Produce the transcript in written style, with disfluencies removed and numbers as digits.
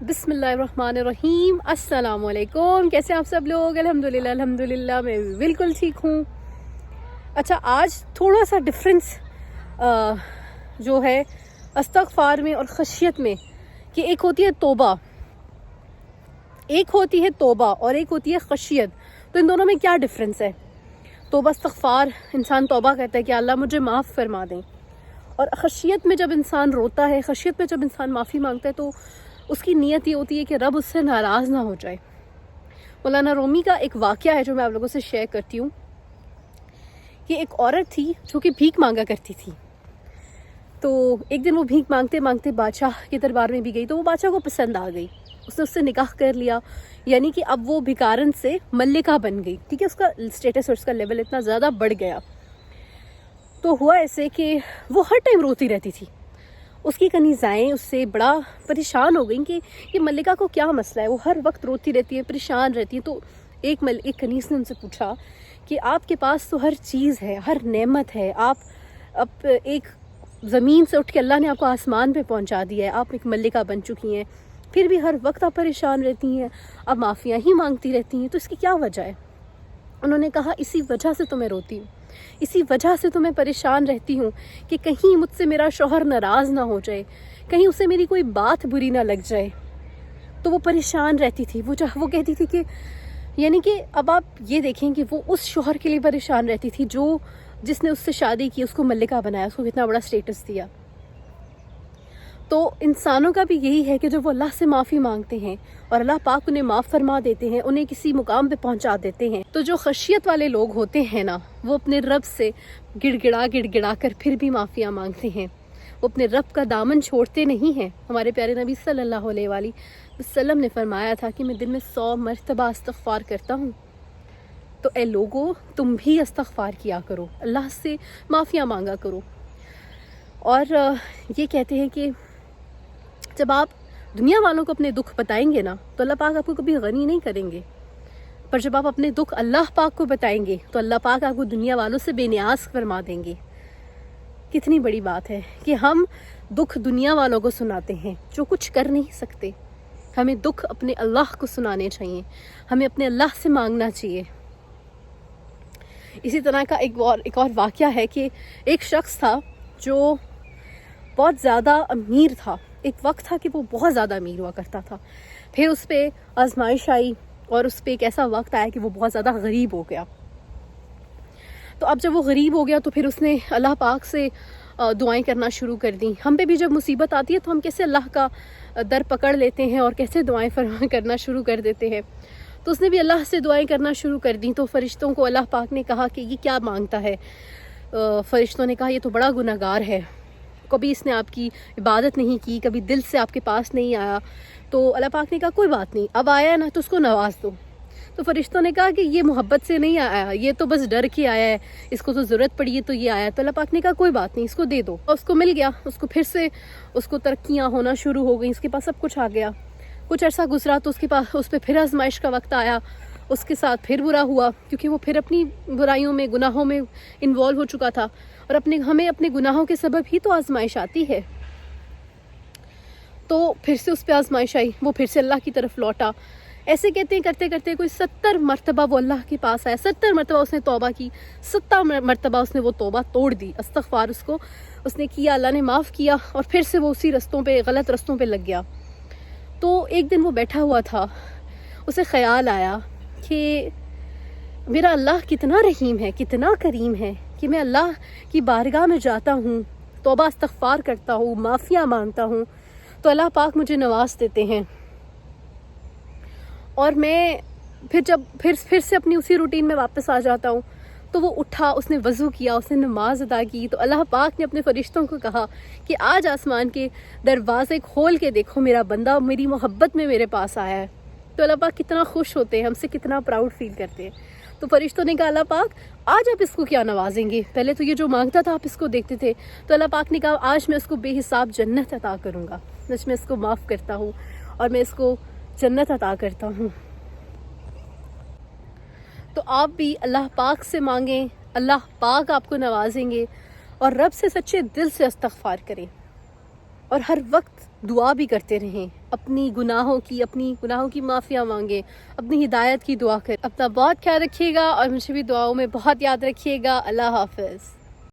بسم اللہ الرحمن الرحیم. السلام علیکم. کیسے آپ سب لوگ؟ الحمدللہ میں بالکل ٹھیک ہوں. اچھا، آج تھوڑا سا ڈفرینس جو ہے استغفار میں اور خشیت میں، کہ ایک ہوتی ہے توبہ اور ایک ہوتی ہے خشیت. تو ان دونوں میں کیا ڈفرینس ہے؟ توبہ استغفار، انسان توبہ کہتا ہے کہ اللہ مجھے معاف فرما دیں، اور خشیت میں جب انسان روتا ہے، خشیت میں جب انسان معافی مانگتا ہے، تو اس کی نیت یہ ہوتی ہے کہ رب اس سے ناراض نہ ہو جائے. مولانا رومی کا ایک واقعہ ہے جو میں آپ لوگوں سے شیئر کرتی ہوں. کہ ایک عورت تھی جو کہ بھیک مانگا کرتی تھی. تو ایک دن وہ بھیک مانگتے مانگتے بادشاہ کے دربار میں بھی گئی، تو وہ بادشاہ کو پسند آ گئی. اس نے اس سے نکاح کر لیا، یعنی کہ اب وہ بھکارن سے ملکہ بن گئی. ٹھیک ہے، اس کا اسٹیٹس اور اس کا لیول اتنا زیادہ بڑھ گیا. تو ہوا ایسے کہ وہ ہر ٹائم روتی رہتی تھی. اس کی کنیزائیں اس سے بڑا پریشان ہو گئیں کہ یہ ملکہ کو کیا مسئلہ ہے، وہ ہر وقت روتی رہتی ہے، پریشان رہتی ہے. تو ایک کنیز نے ان سے پوچھا کہ آپ کے پاس تو ہر چیز ہے، ہر نعمت ہے، آپ اب ایک زمین سے اٹھ کے اللہ نے آپ کو آسمان پہ پہنچا دیا ہے، آپ ایک ملکہ بن چکی ہیں، پھر بھی ہر وقت آپ پریشان رہتی ہیں، آپ معافیاں ہی مانگتی رہتی ہیں، تو اس کی کیا وجہ ہے؟ انہوں نے کہا اسی وجہ سے تو میں روتی ہوں، اسی وجہ سے تو میں پریشان رہتی ہوں کہ کہیں مجھ سے میرا شوہر ناراض نہ ہو جائے، کہیں اسے میری کوئی بات بری نہ لگ جائے. تو وہ پریشان رہتی تھی. وہ کہتی تھی کہ یعنی کہ اب آپ یہ دیکھیں کہ وہ اس شوہر کے لیے پریشان رہتی تھی جس نے اس سے شادی کی، اس کو ملکہ بنایا، اس کو کتنا بڑا سٹیٹس دیا. تو انسانوں کا بھی یہی ہے کہ جب وہ اللہ سے معافی مانگتے ہیں اور اللہ پاک انہیں معاف فرما دیتے ہیں، انہیں کسی مقام پہ پہنچا دیتے ہیں، تو جو خشیت والے لوگ ہوتے ہیں نا، وہ اپنے رب سے گڑ گڑا کر پھر بھی معافیاں مانگتے ہیں. وہ اپنے رب کا دامن چھوڑتے نہیں ہیں. ہمارے پیارے نبی صلی اللہ علیہ وآلہ وسلم نے فرمایا تھا کہ میں دن میں 100 مرتبہ استغفار کرتا ہوں. تو اے لوگو، تم بھی استغفار کیا کرو، اللہ سے معافیاں مانگا کرو. اور یہ کہتے ہیں کہ جب آپ دنیا والوں کو اپنے دکھ بتائیں گے نا، تو اللہ پاک آپ کو کبھی غنی نہیں کریں گے. پر جب آپ اپنے دکھ اللہ پاک کو بتائیں گے تو اللہ پاک آپ کو دنیا والوں سے بے نیاز فرما دیں گے. کتنی بڑی بات ہے کہ ہم دکھ دنیا والوں کو سناتے ہیں جو کچھ کر نہیں سکتے. ہمیں دکھ اپنے اللہ کو سنانے چاہیے، ہمیں اپنے اللہ سے مانگنا چاہیے. اسی طرح کا ایک اور واقعہ ہے کہ ایک شخص تھا جو بہت زیادہ امیر تھا. ایک وقت تھا کہ وہ بہت زیادہ امیر ہوا کرتا تھا، پھر اس پہ آزمائش آئی اور اس پہ ایک ایسا وقت آیا کہ وہ بہت زیادہ غریب ہو گیا. تو اب جب وہ غریب ہو گیا تو پھر اس نے اللہ پاک سے دعائیں کرنا شروع کر دیں. ہم پہ بھی جب مصیبت آتی ہے تو ہم کیسے اللہ کا در پکڑ لیتے ہیں اور کیسے دعائیں کرنا شروع کر دیتے ہیں. تو اس نے بھی اللہ سے دعائیں کرنا شروع کر دیں. تو فرشتوں کو اللہ پاک نے کہا کہ یہ کیا مانگتا ہے؟ فرشتوں نے کہا یہ تو بڑا گناہگار ہے، کبھی اس نے آپ کی عبادت نہیں کی، کبھی دل سے آپ کے پاس نہیں آیا. تو اللہ پاک نے کہا کوئی بات نہیں، اب آیا ہے نا تو اس کو نواز دو. تو فرشتوں نے کہا کہ یہ محبت سے نہیں آیا، یہ تو بس ڈر کے آیا ہے، اس کو تو ضرورت پڑی ہے تو یہ آیا. تو اللہ پاک نے کہا کوئی بات نہیں، اس کو دے دو. اور اس کو مل گیا. اس کو پھر سے اس کو ترقیاں ہونا شروع ہو گئیں، اس کے پاس سب کچھ آ گیا. کچھ عرصہ گزرا تو اس پہ پھر آزمائش کا وقت آیا. اس کے ساتھ پھر برا ہوا، کیونکہ وہ پھر اپنی برائیوں میں، گناہوں میں انوالو ہو چکا تھا. اور ہمیں اپنے گناہوں کے سبب ہی تو آزمائش آتی ہے. تو پھر سے اس پہ آزمائش آئی، وہ پھر سے اللہ کی طرف لوٹا. ایسے کہتے ہیں کرتے کرتے کوئی 70 مرتبہ وہ اللہ کے پاس آیا. 70 مرتبہ اس نے توبہ کی، 70 مرتبہ اس نے وہ توبہ توڑ دی. استغفار اس نے کیا، اللہ نے معاف کیا، اور پھر سے وہ اسی غلط رستوں پہ لگ گیا. تو ایک دن وہ بیٹھا ہوا تھا، اسے خیال آیا کہ میرا اللہ کتنا رحیم ہے، کتنا کریم ہے کہ میں اللہ کی بارگاہ میں جاتا ہوں، توبہ استغفار کرتا ہوں، معافیاں مانگتا ہوں، تو اللہ پاک مجھے نواز دیتے ہیں. اور میں پھر سے اپنی اسی روٹین میں واپس آ جاتا ہوں. تو وہ اٹھا، اس نے وضو کیا، اس نے نماز ادا کی. تو اللہ پاک نے اپنے فرشتوں کو کہا کہ آج آسمان کے دروازے کھول کے دیکھو، میرا بندہ میری محبت میں میرے پاس آیا ہے. تو اللہ پاک کتنا خوش ہوتے ہیں، ہم سے کتنا پراؤڈ فیل کرتے ہیں. تو فرشتوں نے کہا اللہ پاک آج آپ اس کو کیا نوازیں گے؟ پہلے تو یہ جو مانگتا تھا آپ اس کو دیکھتے تھے. تو اللہ پاک نے کہا آج میں اس کو بے حساب جنت عطا کروں گا. آج میں اس کو معاف کرتا ہوں اور میں اس کو جنت عطا کرتا ہوں. تو آپ بھی اللہ پاک سے مانگیں، اللہ پاک آپ کو نوازیں گے. اور رب سے سچے دل سے استغفار کریں اور ہر وقت دعا بھی کرتے رہیں اپنی گناہوں کی معافیاں مانگیں، اپنی ہدایت کی دعا کریں. اپنا بہت خیال رکھیے گا اور مجھے بھی دعاؤں میں بہت یاد رکھیے گا. اللہ حافظ.